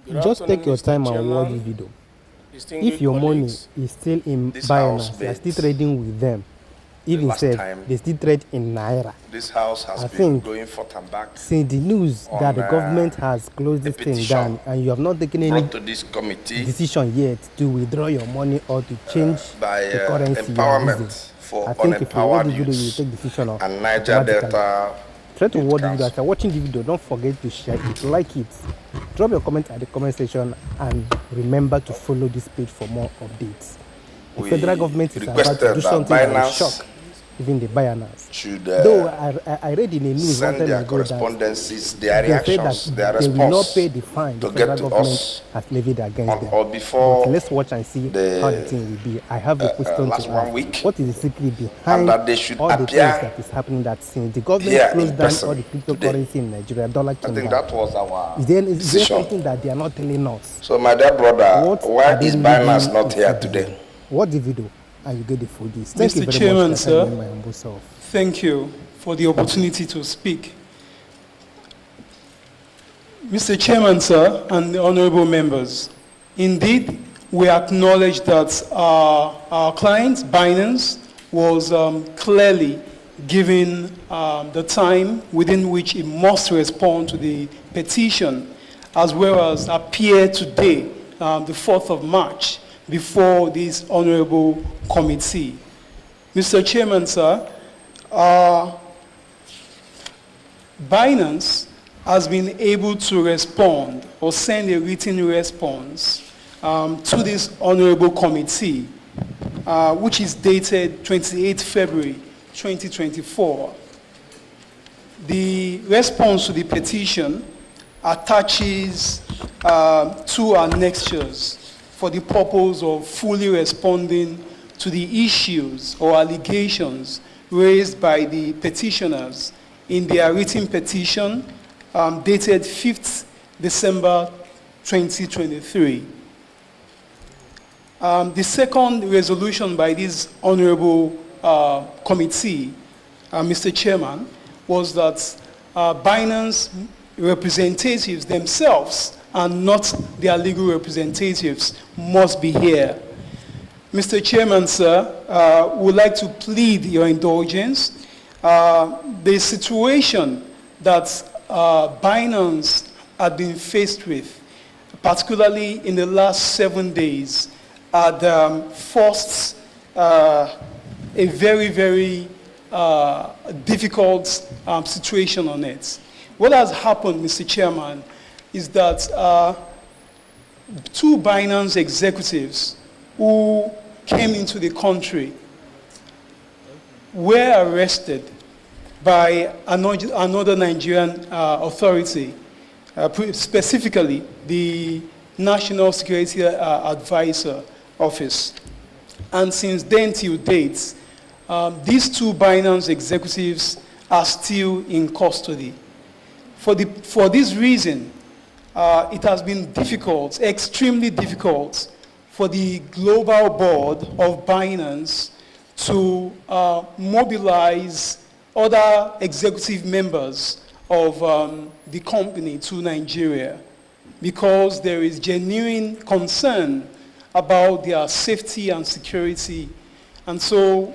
Just take your time and watch the video. If your money is still in Bianace, you are still trading with them. Even said they still trade in Naira. This house has been going forth and back. Since the news that the government has closed this thing down and you have not taken any decision yet to withdraw your money or to change the currency empowerment for I think if you watch the video, you will take decision of and Niger Delta. Try to watch the video. After watching the video, don't forget to share it, like it, drop your comment at the comment section, and remember to follow this page for more updates. The federal government is about to do something that will shock even the Bianace. Though I read in the news one time ago that their reactions, their response they will not pay the fine the federal government has levied against them. Or before but let's watch and see how the thing will be. I have a question to ask. What is the secret behind all the things that is happening that since the government closed down all the cryptocurrency in Nigeria, dollar came down? I think that was our is there something that they are not telling us? So my dear brother, why is Bianace not here today? Watch the video and you get the full gist. Thank you very Chairman, much, sir. Thank you for the opportunity to speak. Mr. Chairman, sir, and the honorable members, indeed, we acknowledge that our client, Bianace, was clearly given the time within which it must respond to the petition, as well as appear today, the 4th of March, before this honorable committee. Mr. Chairman, sir, Bianace has been able to respond or send a written response to this honorable committee, which is dated 28 February 2024. The response to the petition attaches 2 annexures for the purpose of fully responding to the issues or allegations raised by the petitioners in their written petition dated 5th December 2023. The second resolution by this honorable committee, Mr. Chairman, was that Bianace representatives themselves and not their legal representatives must be here. Mr. Chairman, sir, would like to plead your indulgence. The situation that Bianace had been faced with, particularly in the last 7 days, had forced a very, very difficult situation on it. What has happened, Mr. Chairman, is that 2 Bianace executives who came into the country were arrested by another Nigerian authority, specifically the National Security Advisor Office. And since then till date, these 2 Bianace executives are still in custody. For this reason, it has been difficult, extremely difficult, for the global board of Bianace to mobilize other executive members of the company to Nigeria, because there is genuine concern about their safety and security. And so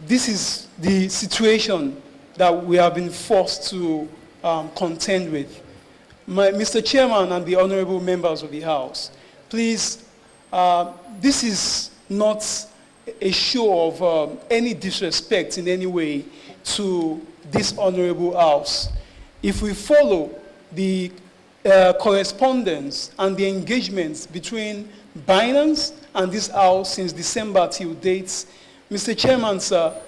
this is the situation that we have been forced to contend with. Mr. Chairman and the honorable members of the House, please, this is not a show of any disrespect in any way to this honorable House. If we follow the correspondence and the engagements between Bianace and this House since December till date, Mr. Chairman, sir,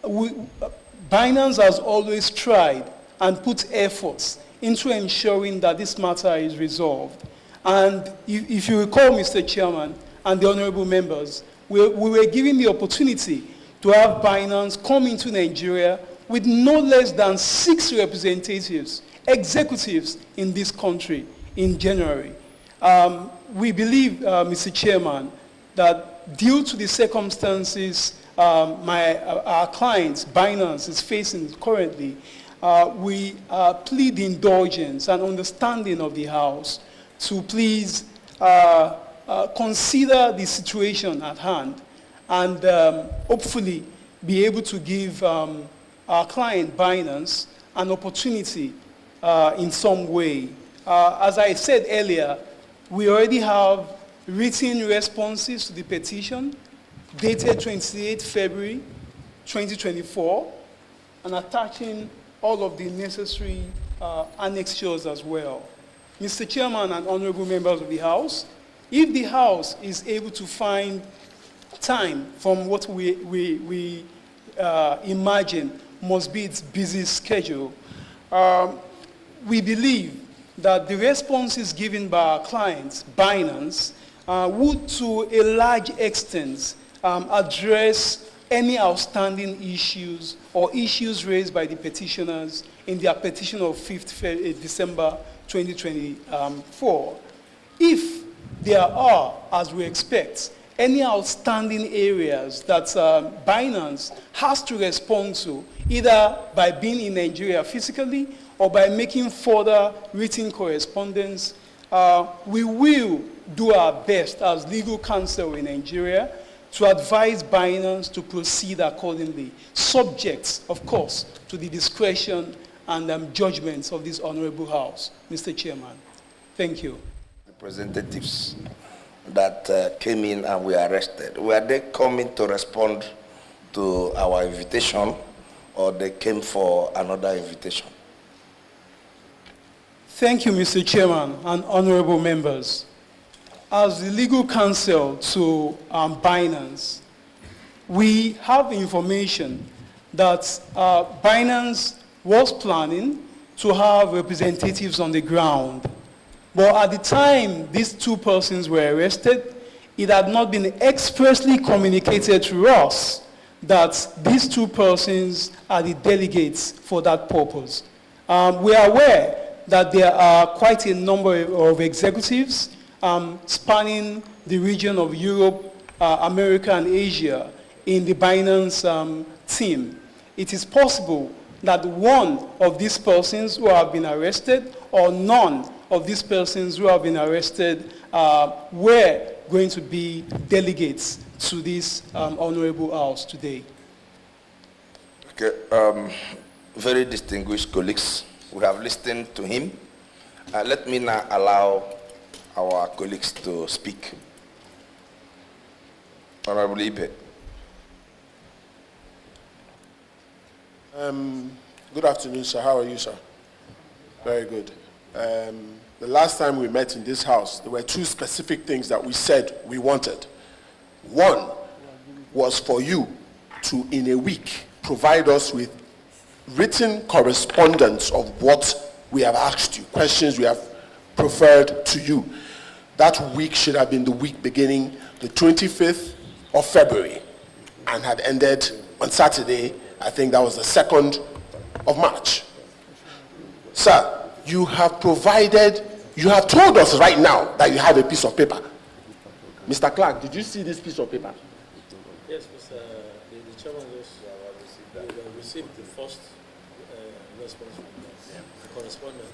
Bianace has always tried and put efforts into ensuring that this matter is resolved. And if you recall, Mr. Chairman and the honorable members, we were given the opportunity to have Bianace come into Nigeria with no less than 6 representatives, executives in this country in January. We believe, Mr. Chairman, that due to the circumstances our client, Bianace, is facing currently, we plead indulgence and understanding of the House to please consider the situation at hand and hopefully be able to give our client, Bianace, an opportunity in some way. As I said earlier, we already have written responses to the petition dated 28 February 2024 and attaching all of the necessary annexures as well. Mr. Chairman and honorable members of the House, if the House is able to find time from what we imagine must be its busy schedule, we believe that the responses given by our clients, Bianace, would to a large extent address any outstanding issues or issues raised by the petitioners in their petition of 5th December 2024. If there are, as we expect, any outstanding areas that Bianace has to respond to, either by being in Nigeria physically or by making further written correspondence, we will do our best as legal counsel in Nigeria to advise Bianace to proceed accordingly, subject, of course, to the discretion and judgments of this honorable House. Mr. Chairman, thank you. Representatives that came in and were arrested, were they coming to respond to our invitation, or they came for another invitation? Thank you, Mr. Chairman and honorable members. As the legal counsel to Bianace, we have information that Bianace was planning to have representatives on the ground. But at the time these two persons were arrested, it had not been expressly communicated to us that these two persons are the delegates for that purpose. We are aware that there are quite a number of executives spanning the region of Europe, America, and Asia in the Bianace team. It is possible that one of these persons who have been arrested or none of these persons who have been arrested were going to be delegates to this honorable House today. Okay, very distinguished colleagues, we have listened to him. Let me now allow our colleagues to speak. Honorable Ibe. Good afternoon, sir. How are you, sir? Very good. The last time we met in this house, there were two specific things that we said we wanted. One was for you to, in a week, provide us with written correspondence of what we have asked you, questions we have preferred to you. That week should have been the week beginning the 25th of February and had ended on Saturday. I think that was the 2nd of March. Sir, you have told us right now that you have a piece of paper. Mr. Clark, did you see this piece of paper? Yes, Mr. The chairman received the first response from the correspondent.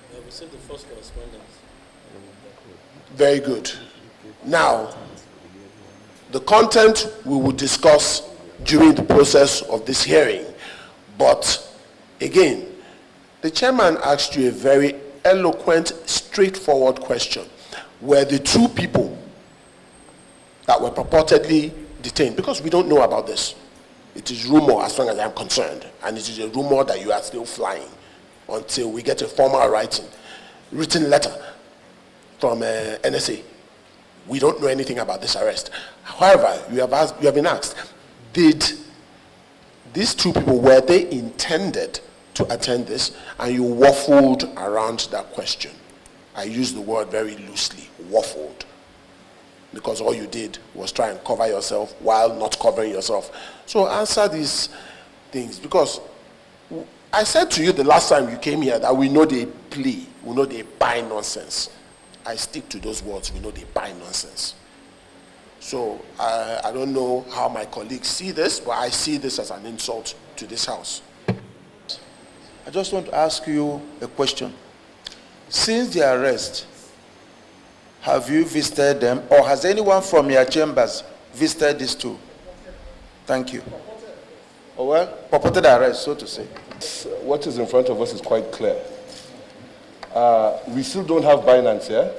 We have received the first correspondence. Very good. Now, the content we will discuss during the process of this hearing. But again, the chairman asked you a very eloquent, straightforward question. Were the two people that were purportedly detained, because we don't know about this, it is rumor as far as I'm concerned, and it is a rumor that you are still flying until we get a formal written letter from NSA. We don't know anything about this arrest. However, you have been asked, did these two people, were they intended to attend this? And you waffled around that question. I use the word very loosely, waffled, because all you did was try and cover yourself while not covering yourself. So answer these things, because I said to you the last time you came here that we know they play, we know they buy nonsense. I stick to those words, we know they buy nonsense. So I don't know how my colleagues see this, but I see this as an insult to this house. I just want to ask you a question. Since the arrest, have you visited them, or has anyone from your chambers visited these two? Thank you. Oh, well, purported arrest, so to say. What is in front of us is quite clear. We still don't have Bianace here.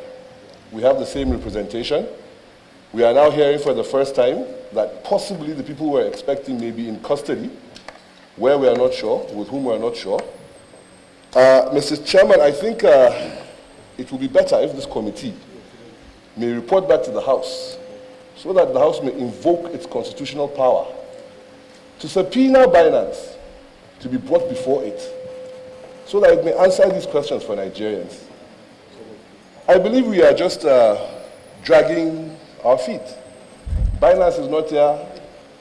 We have the same representation. We are now hearing for the first time that possibly the people we're expecting may be in custody, where we are not sure, with whom we are not sure. Mr. Chairman, I think it will be better if this committee may report back to the House so that the House may invoke its constitutional power to subpoena Bianace to be brought before it so that it may answer these questions for Nigerians. I believe we are just dragging our feet. Bianace is not here.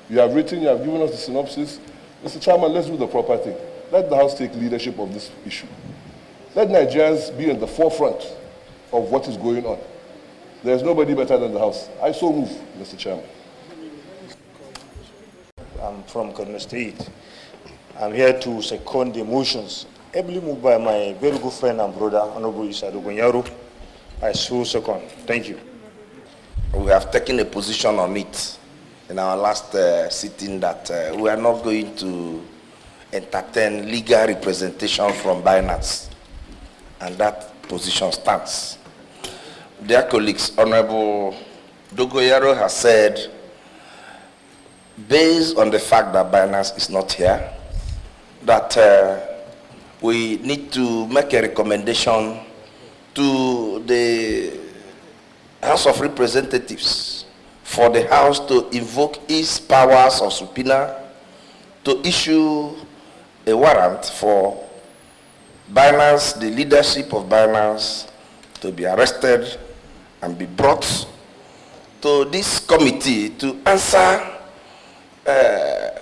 You have written, you have given us the synopsis. Mr. Chairman, let's do the proper thing. Let the House take leadership of this issue. Let Nigerians be in the forefront of what is going on. There's nobody better than the House. I so move, Mr. Chairman. I'm from Kaduna State. I'm here to second the motions ably moved by my very good friend and brother, Honorable Isa Dogonyaru. I so second. Thank you. We have taken a position on it in our last sitting that we are not going to entertain legal representation from Bianace, and that position stands. Dear colleagues, Honorable Dogoyaro has said, based on the fact that Bianace is not here, that we need to make a recommendation to the House of Representatives for the House to invoke its powers of subpoena to issue a warrant for Bianace, the leadership of Bianace, to be arrested and be brought to this committee to answer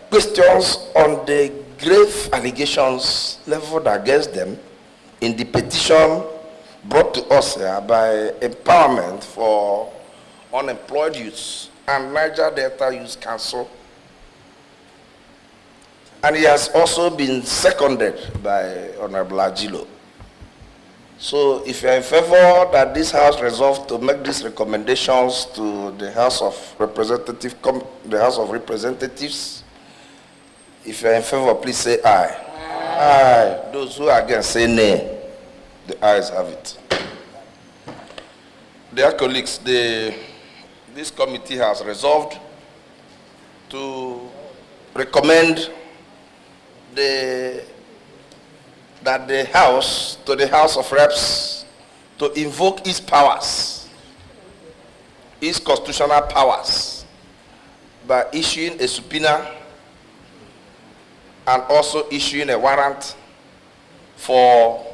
questions on the grave allegations leveled against them in the petition brought to us here by Empowerment for Unemployed Youths and Niger Delta Youth Council. And he has also been seconded by Honorable Ajilo. So if you are in favor that this House resolve to make these recommendations to the House of Representatives, if you are in favor, please say aye. Aye. Those who are against say nay. The ayes have it. Dear colleagues, this committee has resolved to recommend that the House, to the House of Reps, to invoke its powers, its constitutional powers, by issuing a subpoena and also issuing a warrant for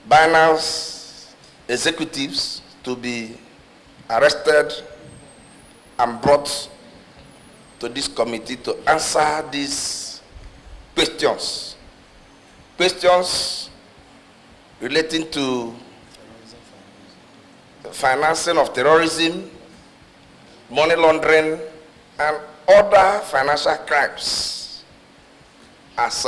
Bianace executives to be arrested and brought to this committee to answer these questions. Questions relating to financing of terrorism, money laundering, and other financial crimes as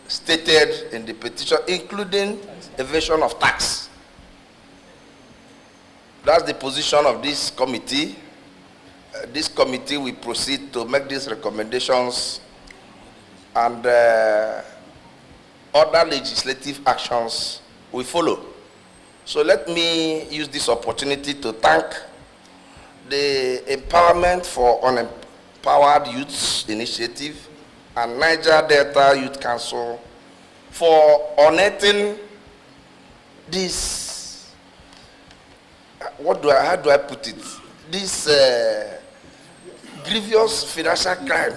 stated in the petition, including evasion of tax. That's the position of this committee. This committee will proceed to make these recommendations, and other legislative actions will follow. So let me use this opportunity to thank the Empowerment for Unempowered Youths Initiative and Niger Delta Youth Council for unearthing this, how do I put it? This grievous financial crime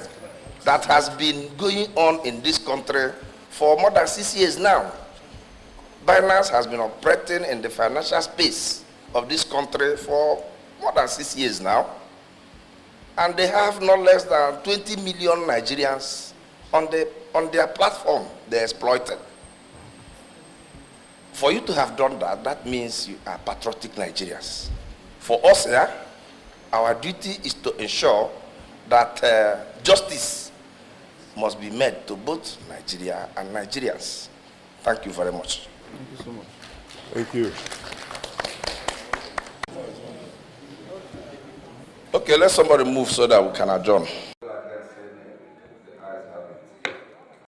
that has been going on in this country for more than 6 years now. Bianace has been operating in the financial space of this country for more than 6 years now. And they have not less than 20 million Nigerians on their platform they exploited. For you to have done that, that means you are patriotic Nigerians. For us here, our duty is to ensure that justice must be made to both Nigeria and Nigerians. Thank you very much. Thank you so much. Thank you. Okay, let somebody move so that we can adjourn.